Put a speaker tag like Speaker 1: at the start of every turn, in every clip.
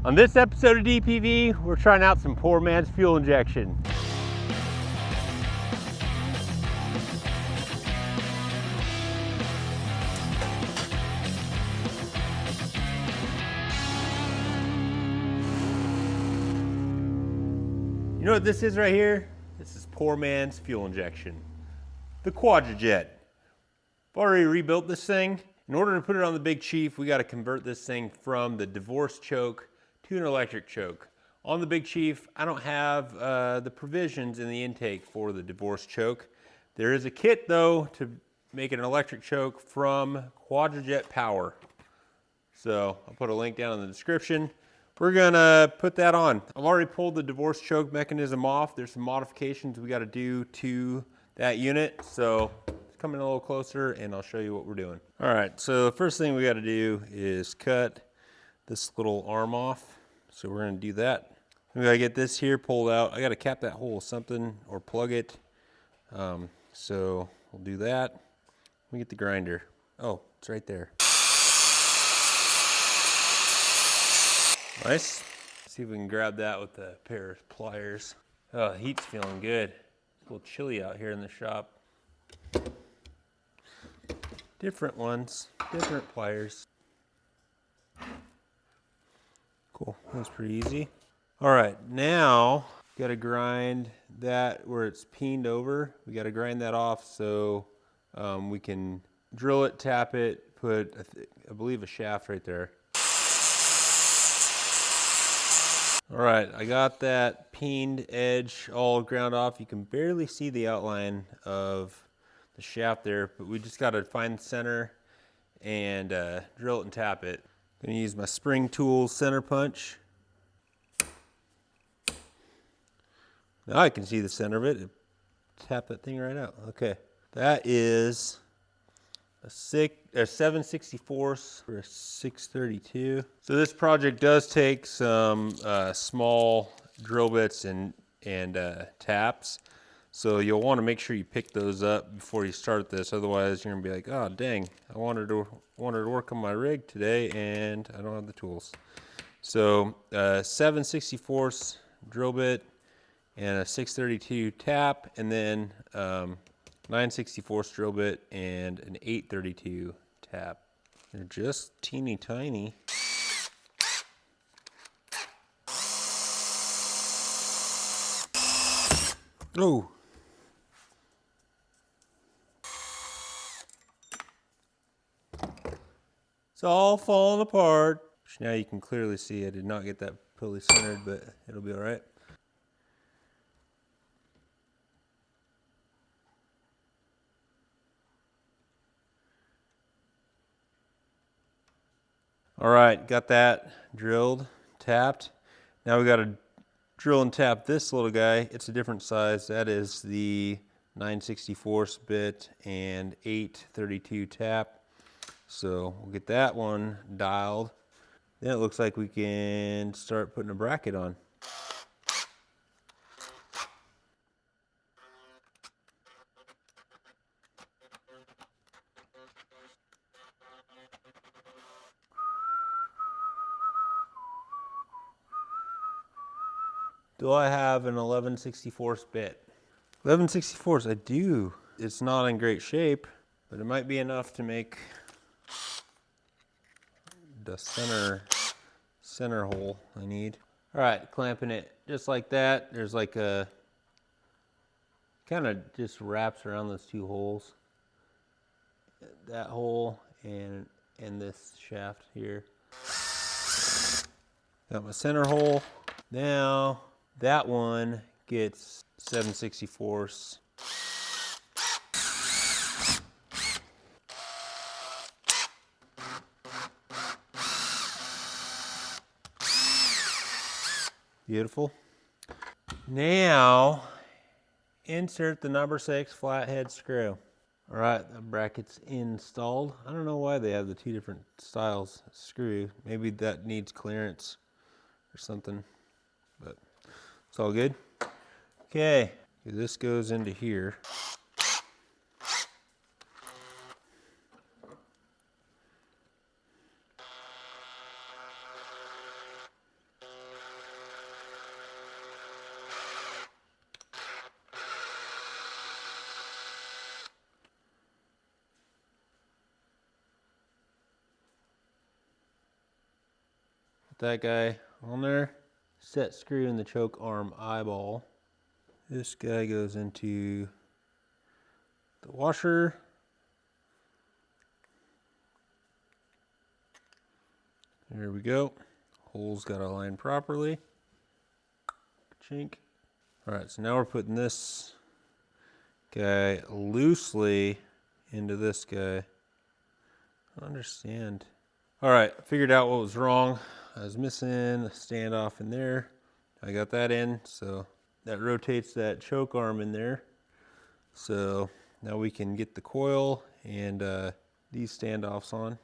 Speaker 1: On this episode of DPV, we're trying out some poor man's fuel injection. You know what this is right here? This is poor man's fuel injection. The Quadrajet. I've already rebuilt this thing. In order to put it on the Big Chief, we got to convert this thing from the divorce choke to an electric choke. On the Big Chief, I don't have the provisions in the intake for the divorce choke. There is a kit though to make it an electric choke from Quadrajet Power. So I'll put a link down in the description. We're gonna put that on. I've already pulled the divorce choke mechanism off. There's some modifications we got to do to that unit. So come in a little closer and I'll show you what we're doing. All right, so the first thing we got to do is cut this little arm off. So we're going to do that. We got to get this here pulled out. I got to cap that hole with something or plug it. So we'll do that. Let me get the grinder. Oh, it's right there. Nice. See if we can grab that with a pair of pliers. Oh, the heat's feeling good. It's a little chilly out here in the shop. Different ones, different pliers. Cool, that's pretty easy. All right, now got to grind that where it's peened over. We got to grind that off so we can drill it, tap it, put, I believe, a shaft right there. All right, I got that peened edge all ground off. You can barely see the outline of the shaft there, but we just got to find the center and drill it and tap it. I'm gonna use my spring tool center punch. Now I can see the center of it. Tap that thing right out. Okay, that is a 7/64 or a 632. So this project does take some small drill bits and taps. So you'll want to make sure you pick those up before you start this. Otherwise, you're gonna be like, "Oh, dang! I wanted to work on my rig today, and I don't have the tools." So 7/64 drill bit and a 632 tap, and then 9/64 drill bit and an 832 tap. They're just teeny tiny. Oh. It's all falling apart. Now you can clearly see I did not get that pulley centered, but it'll be all right. All right, got that drilled, tapped. Now we got to drill and tap this little guy. It's a different size. That is the 9/64 bit and 832 tap. So we'll get that one dialed. Then it looks like we can start putting a bracket on. Do I have an 11/64 bit? 11/64, I do. It's not in great shape, but it might be enough to make the center hole I need. All right, clamping it just like that. There's like a, kind of just wraps around those two holes. That hole and this shaft here. Got my center hole. Now that one gets 7/64. Beautiful. Now, insert the number 6 flathead screw. All right, the bracket's installed. I don't know why they have the two different styles of screw. Maybe that needs clearance or something, but it's all good. Okay, this goes into here. Put that guy on there. Set screw in the choke arm eyeball. This guy goes into the washer. There we go. Holes got aligned properly. Chink. All right, so now we're putting this guy loosely into this guy. I understand. All right, figured out what was wrong. I was missing a standoff in there. I got that in, so that rotates that choke arm in there. So now we can get the coil and these standoffs on.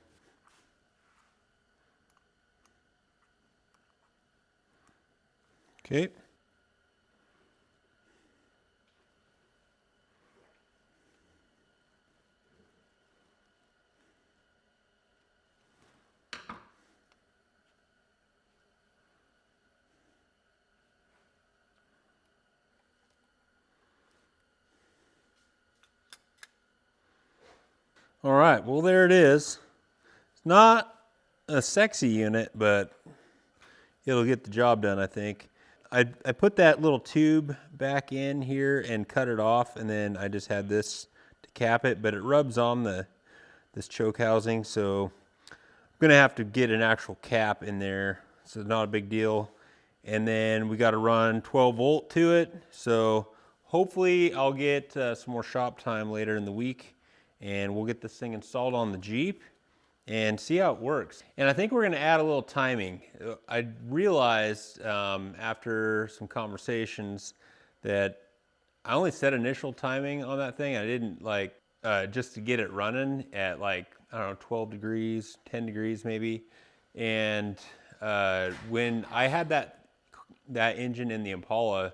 Speaker 1: Okay. All right, well there it is. It's not a sexy unit, but it'll get the job done, I think. I put that little tube back in here and cut it off, and then I just had this to cap it, but it rubs on this choke housing, so I'm gonna have to get an actual cap in there, so not a big deal. And then we gotta run 12 volt to it, so hopefully I'll get some more shop time later in the week, and we'll get this thing installed on the Jeep and see how it works. And I think we're gonna add a little timing. I realized after some conversations that I only set initial timing on that thing. I didn't like, just to get it running at like, I don't know, 12 degrees, 10 degrees maybe. And when I had that engine in the Impala,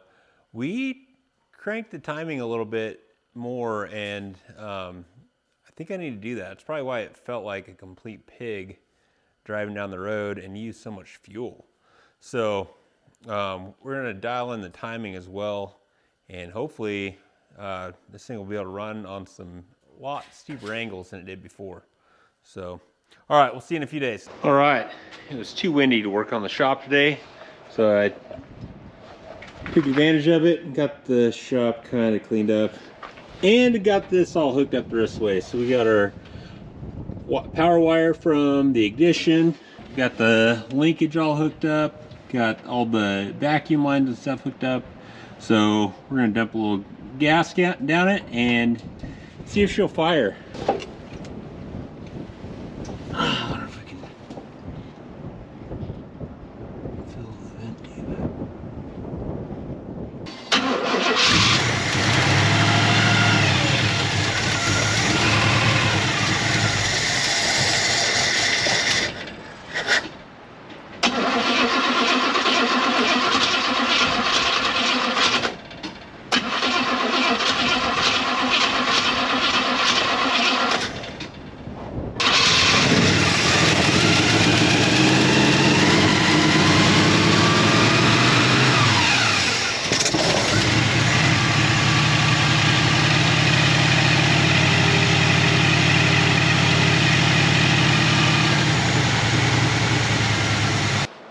Speaker 1: we cranked the timing a little bit more, and I think I need to do that. It's probably why it felt like a complete pig driving down the road and used so much fuel. So we're gonna dial in the timing as well, and hopefully this thing will be able to run on some lot steeper angles than it did before. So, all right, we'll see you in a few days. All right, it was too windy to work on the shop today, so I took advantage of it and got the shop kind of cleaned up. And got this all hooked up this way. So we got our power wire from the ignition, got the linkage all hooked up, got all the vacuum lines and stuff hooked up. So we're gonna dump a little gas down it and see if she'll fire. I wonder if I can fill the vent tube.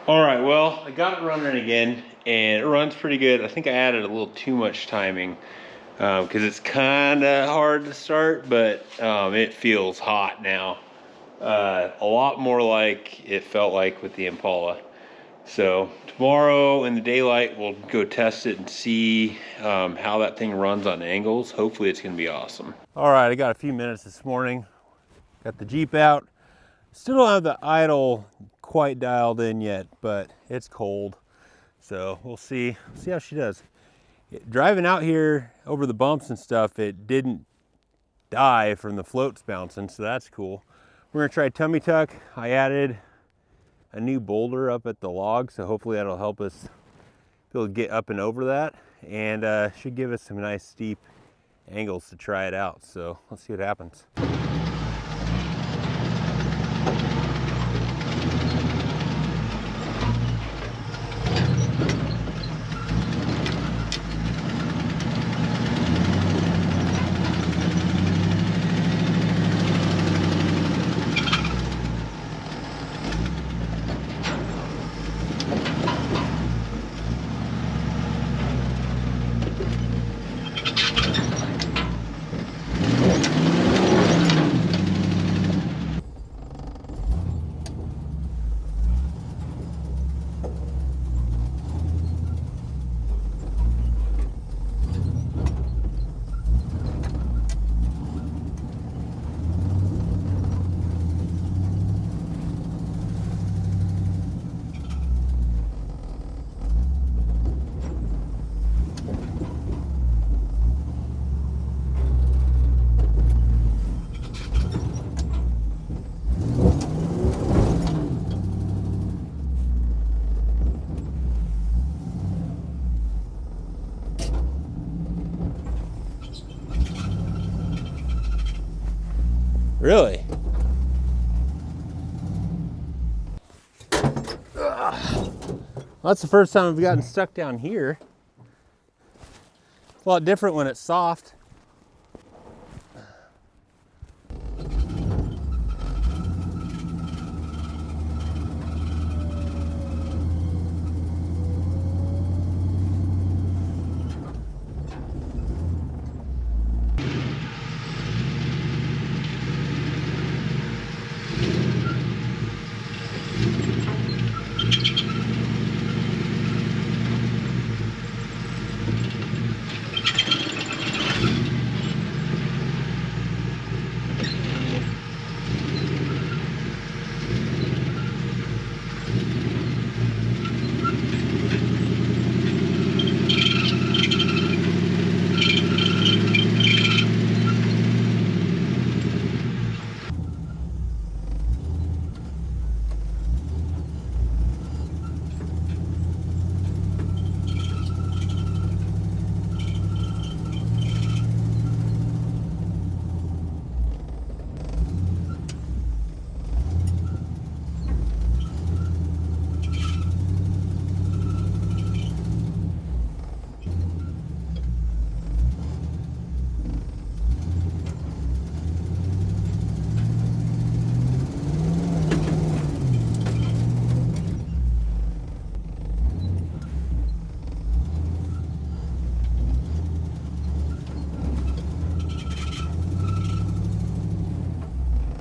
Speaker 1: All right, well, I got it running again, and it runs pretty good. I think I added a little too much timing because it's kind of hard to start, but it feels hot now. A lot more like it felt like with the Impala. So tomorrow in the daylight, we'll go test it and see how that thing runs on angles. Hopefully it's gonna be awesome. All right, I got a few minutes this morning. Got the Jeep out. Still don't have the idle quite dialed in yet, but it's cold, so we'll see how she does. Driving out here over the bumps and stuff, it didn't die from the floats bouncing, so that's cool. We're gonna try tummy tuck. I added a new boulder up at the log, so hopefully that'll help us be able to get up and over that, and should give us some nice steep angles to try it out. So let's see what happens. Really? Well, that's the first time I've gotten stuck down here. It's a lot different when it's soft.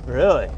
Speaker 1: Really?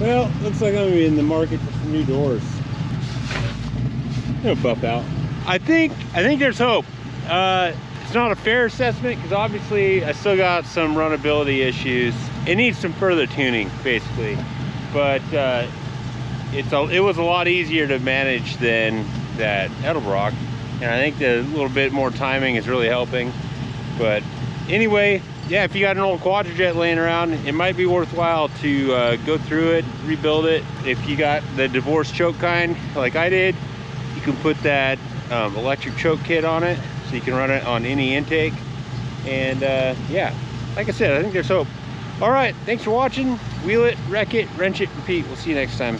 Speaker 1: Well, looks like I'm gonna be in the market for some new doors. I'm gonna buff out. I think there's hope. It's not a fair assessment because obviously I still got some runnability issues. It needs some further tuning, basically. But it was a lot easier to manage than that Edelbrock, and I think the little bit more timing is really helping. But anyway, yeah, if you got an old Quadrajet laying around, it might be worthwhile to go through it, rebuild it. If you got the divorce choke kind, like I did, you can put that electric choke kit on it, so you can run it on any intake. And yeah, like I said, I think there's hope. All right, thanks for watching. Wheel it, wreck it, wrench it, repeat. We'll see you next time.